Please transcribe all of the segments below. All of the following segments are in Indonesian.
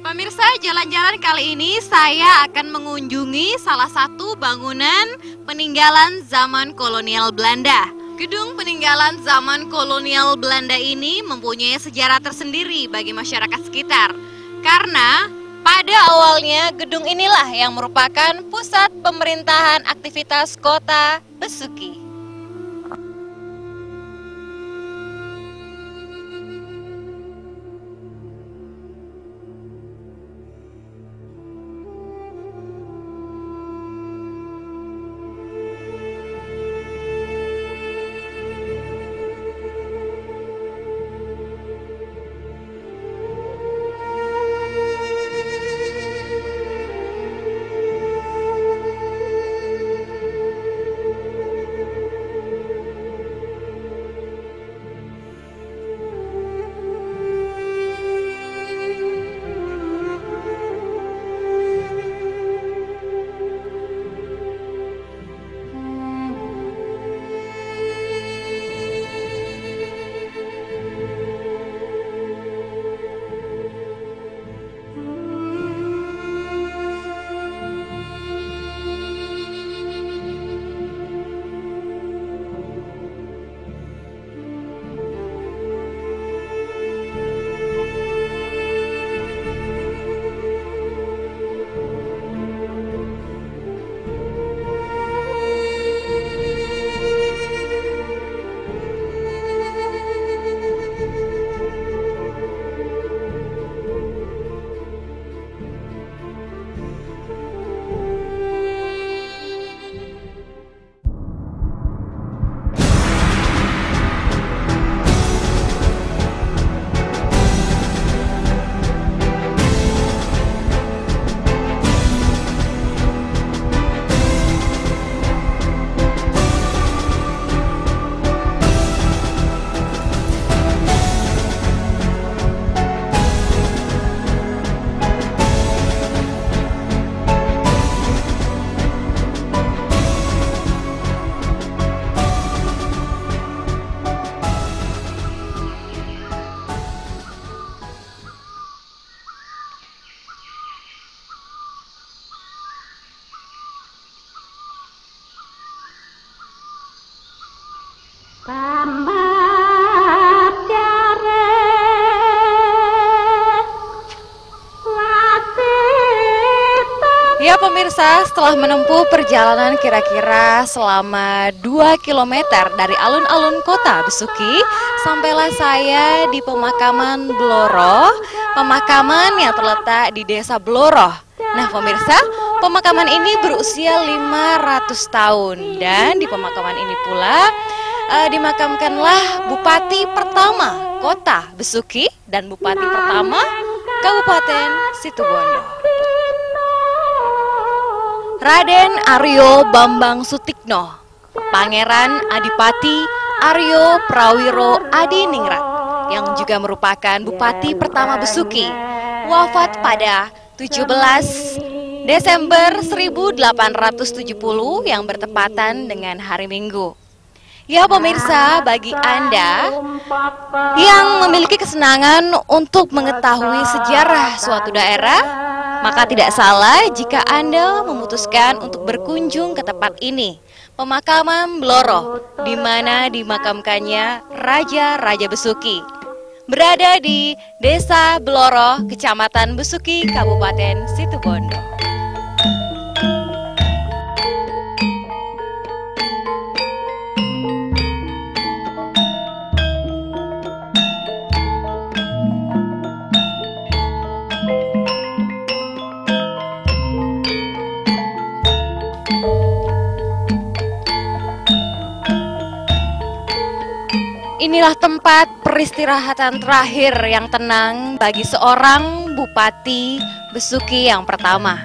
Pemirsa, jalan-jalan kali ini saya akan mengunjungi salah satu bangunan peninggalan zaman kolonial Belanda. Gedung peninggalan zaman kolonial Belanda ini mempunyai sejarah tersendiri bagi masyarakat sekitar. Karena pada awalnya gedung inilah yang merupakan pusat pemerintahan aktivitas kota Besuki. Ya pemirsa, setelah menempuh perjalanan kira-kira selama 2 km dari alun-alun kota Besuki, sampailah saya di pemakaman Bloroh, pemakaman yang terletak di desa Bloroh. Nah pemirsa, pemakaman ini berusia 500 tahun dan di pemakaman ini pula dimakamkanlah Bupati pertama kota Besuki dan Bupati pertama Kabupaten Situbondo, Raden Aryo Bambang Sutikno, Pangeran Adipati Aryo Prawiro Adiningrat, yang juga merupakan Bupati pertama Besuki, wafat pada 17 Desember 1870 yang bertepatan dengan hari Minggu. Ya pemirsa, bagi Anda yang memiliki kesenangan untuk mengetahui sejarah suatu daerah, maka tidak salah jika Anda memutuskan untuk berkunjung ke tempat ini, pemakaman Bloroh, di mana dimakamkannya Raja-Raja Besuki. Berada di Desa Bloroh, Kecamatan Besuki, Kabupaten Situbondo. Inilah tempat peristirahatan terakhir yang tenang bagi seorang Bupati Besuki yang pertama.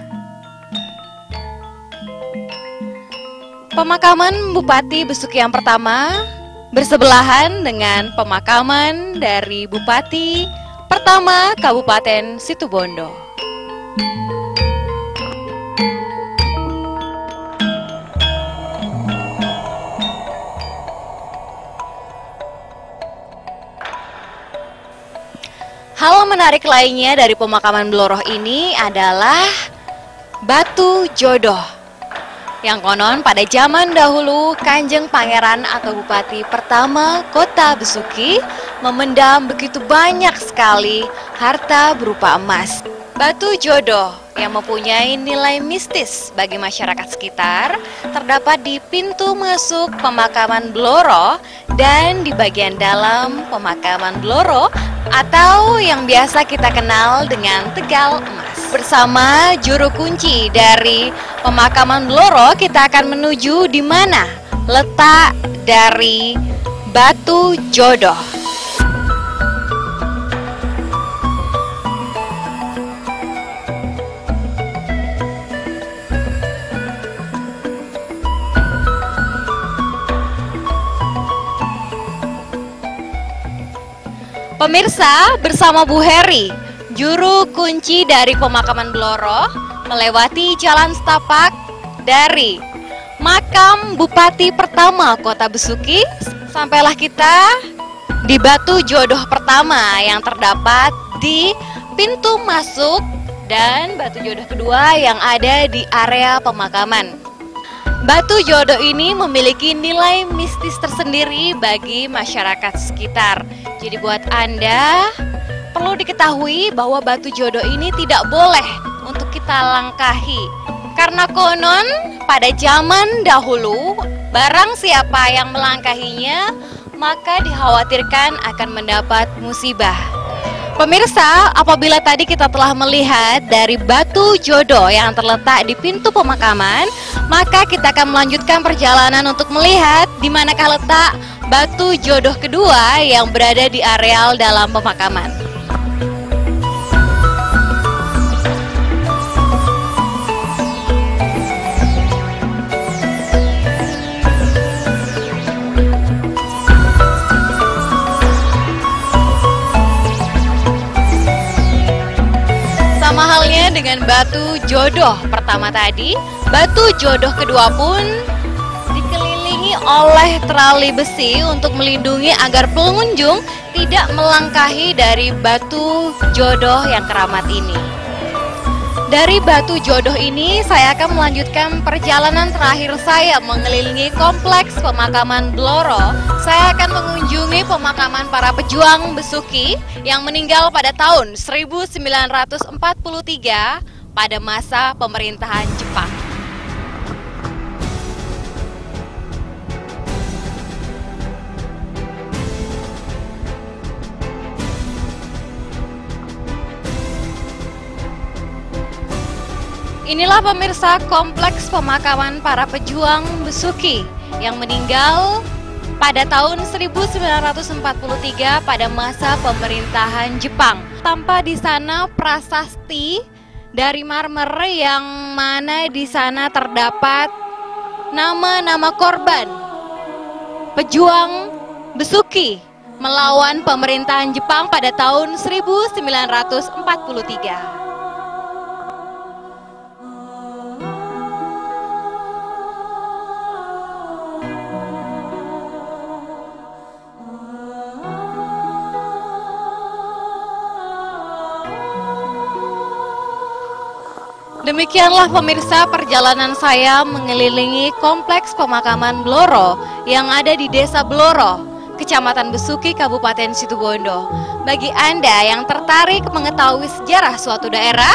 Pemakaman Bupati Besuki yang pertama bersebelahan dengan pemakaman dari Bupati pertama Kabupaten Situbondo. Hal menarik lainnya dari pemakaman Blora ini adalah batu jodoh. Yang konon pada zaman dahulu Kanjeng Pangeran atau Bupati pertama Kota Besuki memendam begitu banyak sekali harta berupa emas. Batu jodoh yang mempunyai nilai mistis bagi masyarakat sekitar terdapat di pintu masuk pemakaman Blora dan di bagian dalam pemakaman Blora atau yang biasa kita kenal dengan Tegal Emas. Bersama juru kunci dari pemakaman Blora, kita akan menuju di mana letak dari batu jodoh. Pemirsa, bersama Bu Heri, juru kunci dari pemakaman Blora, melewati jalan setapak dari makam Bupati pertama Kota Besuki, sampailah kita di batu jodoh pertama yang terdapat di pintu masuk dan batu jodoh kedua yang ada di area pemakaman. Batu jodoh ini memiliki nilai mistis tersendiri bagi masyarakat sekitar. Jadi buat Anda perlu diketahui bahwa batu jodoh ini tidak boleh untuk kita langkahi. Karena konon pada zaman dahulu barang siapa yang melangkahinya maka dikhawatirkan akan mendapat musibah. Pemirsa, apabila tadi kita telah melihat dari batu jodoh yang terletak di pintu pemakaman, maka kita akan melanjutkan perjalanan untuk melihat di manakah letak batu jodoh kedua yang berada di areal dalam pemakaman. Sama halnya dengan batu jodoh pertama tadi, batu jodoh kedua pun dikelilingi oleh terali besi untuk melindungi agar pengunjung tidak melangkahi dari batu jodoh yang keramat ini. Dari batu jodoh ini saya akan melanjutkan perjalanan terakhir saya mengelilingi kompleks pemakaman Blora. Saya akan mengunjungi pemakaman para pejuang Besuki yang meninggal pada tahun 1943 pada masa pemerintahan Jepang. Inilah pemirsa kompleks pemakaman para pejuang Besuki yang meninggal pada tahun 1943 pada masa pemerintahan Jepang. Tampak di sana prasasti dari marmer yang mana di sana terdapat nama-nama korban pejuang Besuki melawan pemerintahan Jepang pada tahun 1943. Demikianlah pemirsa perjalanan saya mengelilingi kompleks pemakaman Blora yang ada di Desa Blora, Kecamatan Besuki, Kabupaten Situbondo. Bagi Anda yang tertarik mengetahui sejarah suatu daerah,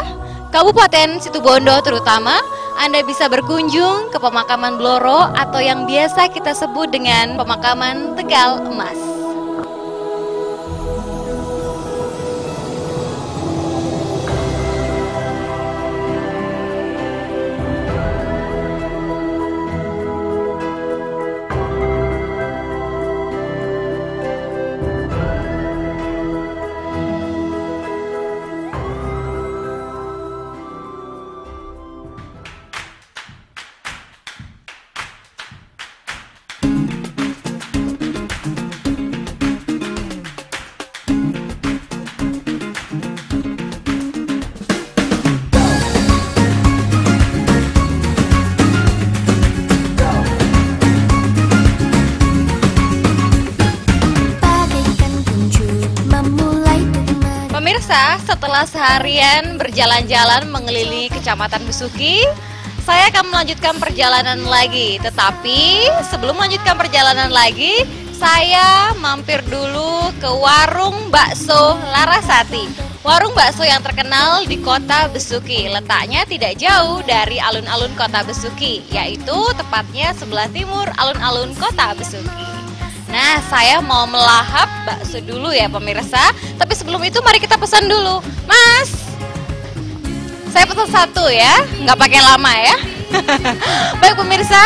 Kabupaten Situbondo terutama, Anda bisa berkunjung ke pemakaman Blora atau yang biasa kita sebut dengan pemakaman Tegal Emas. pemirsa, setelah seharian berjalan-jalan mengelilingi Kecamatan Besuki, saya akan melanjutkan perjalanan lagi. Tetapi sebelum melanjutkan perjalanan lagi, saya mampir dulu ke warung bakso Larasati. Warung bakso yang terkenal di kota Besuki. Letaknya tidak jauh dari alun-alun kota Besuki, yaitu tepatnya sebelah timur alun-alun kota Besuki. Nah, saya mau melahap bakso dulu ya pemirsa. Tapi sebelum itu mari kita pesan dulu. Mas, saya pesan satu ya, nggak pakai lama ya. Baik pemirsa,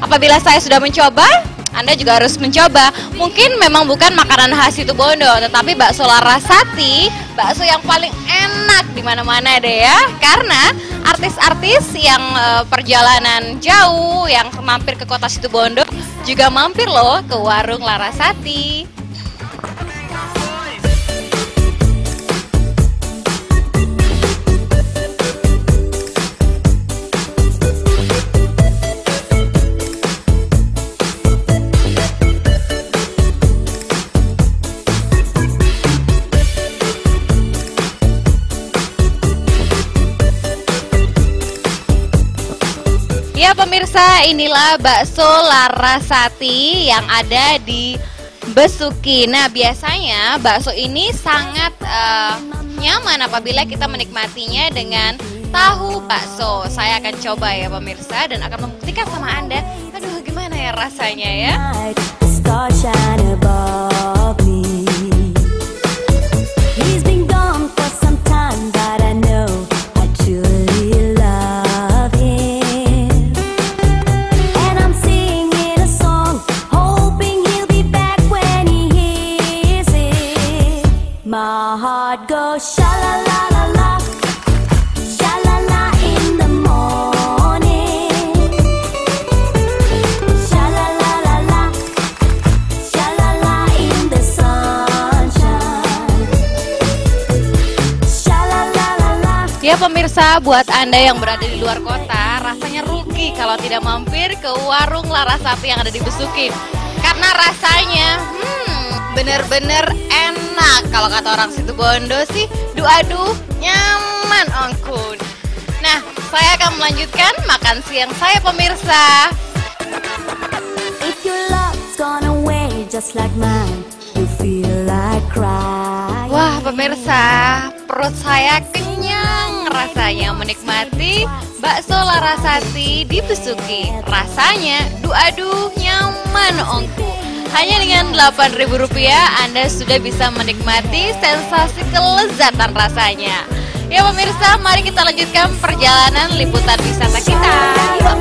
apabila saya sudah mencoba, Anda juga harus mencoba. Mungkin memang bukan makanan khas Situbondo, tetapi bakso Larasati, bakso yang paling enak di mana-mana deh ya. Karena artis-artis yang perjalanan jauh, yang mampir ke kota Situbondo, juga mampir loh ke warung Larasati. Ya pemirsa, inilah bakso Larasati yang ada di Besuki. Nah, biasanya bakso ini sangat nyaman apabila kita menikmatinya dengan tahu bakso. Saya akan coba ya pemirsa dan akan membuktikan sama Anda. Aduh, gimana ya rasanya ya? My heart goes sha-la-la-la-la, sha-la-la in the morning, sha-la-la-la-la, sha-la-la in the sunshine, sha-la-la-la-la. Ya pemirsa, buat Anda yang berada di luar kota, rasanya rugi kalau tidak mampir ke warung Larasati yang ada di Besuki. Karena rasanya, bener-bener enak. Kalau kata orang Situbondo sih, aduh, nyaman ongkun. Nah, saya akan melanjutkan makan siang saya pemirsa. If your love's gone away just like mine, you feel like crying. Wah pemirsa, perut saya kenyang rasanya menikmati bakso Larasati di Besuki. Rasanya, aduh, nyaman ongkun. Hanya dengan Rp8.000 Anda sudah bisa menikmati sensasi kelezatan rasanya. Ya pemirsa, mari kita lanjutkan perjalanan liputan wisata kita. Yuk.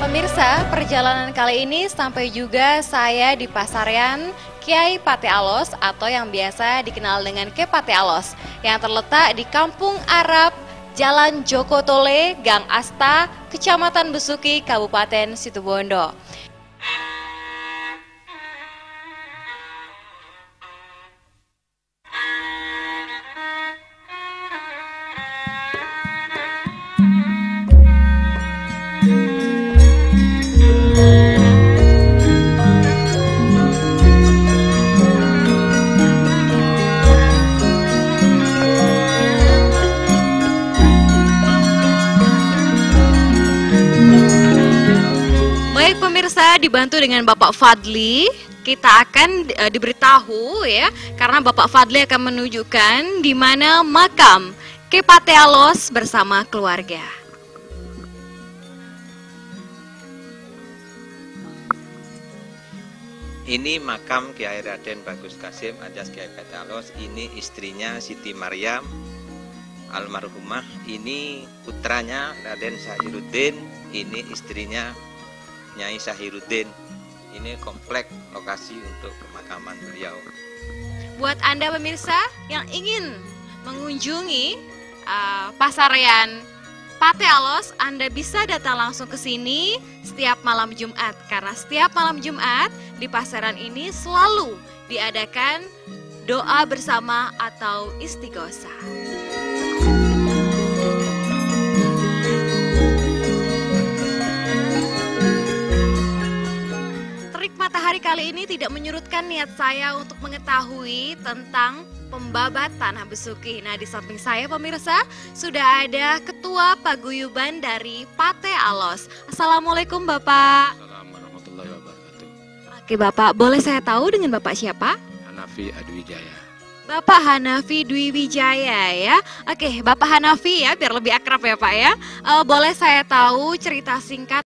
Pemirsa, perjalanan kali ini sampai juga saya di Pasaryan Kiai Pate Alos atau yang biasa dikenal dengan Ke Pate Alos yang terletak di Kampung Arab, Jalan Joko Tole, Gang Asta, Kecamatan Besuki, Kabupaten Situbondo. Pemirsa, dibantu dengan Bapak Fadli, kita akan diberitahu ya, karena Bapak Fadli akan menunjukkan di mana makam Ke Pate Alos bersama keluarga. Ini makam Kiai Raden Bagus Kasim alias Kiai Pate Alos. Ini istrinya Siti Maryam almarhumah. Ini putranya Raden Sahiruddin. Ini istrinya Nyai Sahiruddin. Ini komplek lokasi untuk pemakaman beliau. Buat Anda pemirsa yang ingin mengunjungi Pasaryan Pate Alos, Anda bisa datang langsung ke sini setiap malam Jumat. Karena setiap malam Jumat di pasaran ini selalu diadakan doa bersama atau istighosah. Terik matahari kali ini tidak menyurutkan niat saya untuk mengetahui tentang pembabat Tanah Besuki. Nah, di samping saya pemirsa sudah ada Ketua Paguyuban dari Pate Alos. Assalamualaikum Bapak. Assalamualaikum warahmatullahi wabarakatuh. Oke Bapak, boleh saya tahu dengan Bapak siapa? Hanafi Adwijaya. Bapak Hanafi Dwi Wijaya ya. Oke, Bapak Hanafi ya, biar lebih akrab ya Pak ya. Boleh saya tahu cerita singkat